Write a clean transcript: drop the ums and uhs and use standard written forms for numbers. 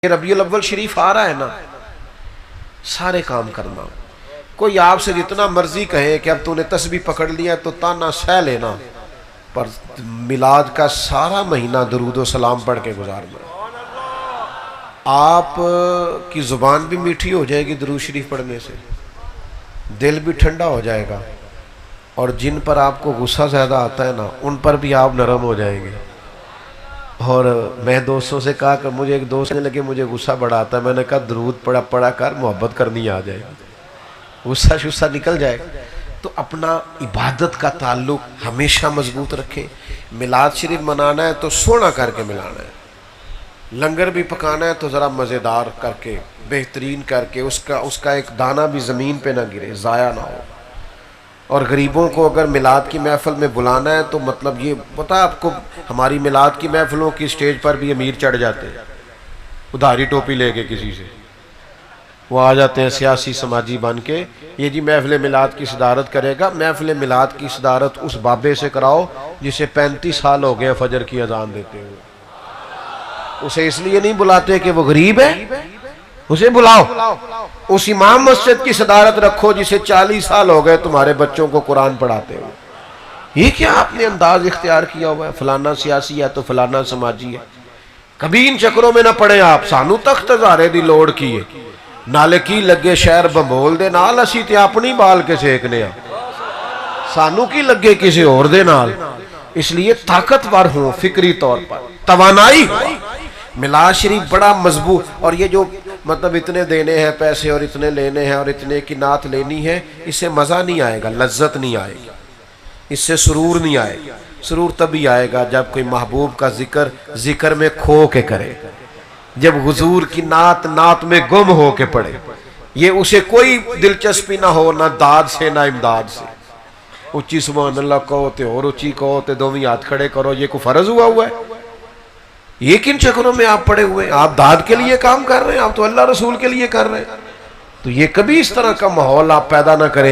ربیع الاول شریف آ رہا ہے نا، سارے کام کرنا. کوئی آپ سے جتنا مرضی کہے کہ اب تو نے تسبیح پکڑ لیا تو تانا سہ لینا، پر میلاد کا سارا مہینہ درود و سلام پڑھ کے گزارنا. آپ کی زبان بھی میٹھی ہو جائے گی درود شریف پڑھنے سے، دل بھی ٹھنڈا ہو جائے گا، اور جن پر آپ کو غصہ زیادہ آتا ہے نا ان پر بھی آپ نرم ہو جائیں گے. اور میں دوستوں سے کہا کہ مجھے ایک دوست نے لگے مجھے غصہ بڑا آتا ہے، میں نے کہا درود پڑھا کر محبت کرنی آ جائے گی، غصہ شصہ نکل جائے گا. تو اپنا عبادت کا تعلق ہمیشہ مضبوط رکھیں. میلاد شریف منانا ہے تو سونا کر کے ملانا ہے، لنگر بھی پکانا ہے تو ذرا مزیدار کر کے بہترین کر کے اس کا ایک دانہ بھی زمین پہ نہ گرے، ضائع نہ ہو. اور غریبوں کو اگر میلاد کی محفل میں بلانا ہے تو مطلب یہ پتہ آپ کو، ہماری میلاد کی محفلوں کی سٹیج پر بھی امیر چڑھ جاتے ہیں ادھاری ٹوپی لے کے، کسی سے وہ آ جاتے ہیں سیاسی سماجی بن کے، یہ جی محفل میلاد کی صدارت کرے گا. محفل میلاد کی صدارت اس بابے سے کراؤ جسے 35 سال ہو گئے فجر کی اذان دیتے ہوئے. اسے اس لیے نہیں بلاتے کہ وہ غریب ہے، اسے بلاؤ. اس امام مسجد کی صدارت رکھو جسے 40 سال ہو گئے تمہارے بچوں کو قرآن پڑھاتے ہوئے. یہ کیا آپ نے انداز اختیار کیا ہوا ہے؟ فلانا سیاسی ہے تو فلانا سماجی ہے. کبھی ان چکروں میں نہ پڑے آپ. سانو تخت ہزارے دی لوڑ کی ہے، نالے کی لگے شہر بمبول دے نال، اسی تے اپنی بال کے سیکنے ہیں، سانو کی لگے کسی اور دے نال. اس لیے طاقتور ہوں فکری طور پر، توانائی ہو. میلاد شریف بڑا مضبوط، اور یہ جو مطلب اتنے دینے ہیں پیسے اور اتنے لینے ہیں اور اتنے کی نعت لینی ہے، اس سے مزہ نہیں آئے گا، لذت نہیں آئے گی، اس سے سرور نہیں آئے گا. سرور تبھی آئے گا جب کوئی محبوب کا ذکر میں کھو کے کرے، جب حضور کی نعت میں گم ہو کے پڑھے. یہ اسے کوئی دلچسپی نہ ہو، نہ داد سے نہ امداد سے. اچھی سبحان اللہ کہو تے اور اچھی کہو تے دومی ہاتھ کھڑے کرو، یہ کوئی فرض ہوا ہے؟ یہ کن چکروں میں آپ پڑے ہوئے ہیں؟ آپ داد کے لیے کام کر رہے ہیں، آپ تو اللہ رسول کے لیے کر رہے ہیں. تو یہ کبھی اس طرح کا ماحول آپ پیدا نہ کریں.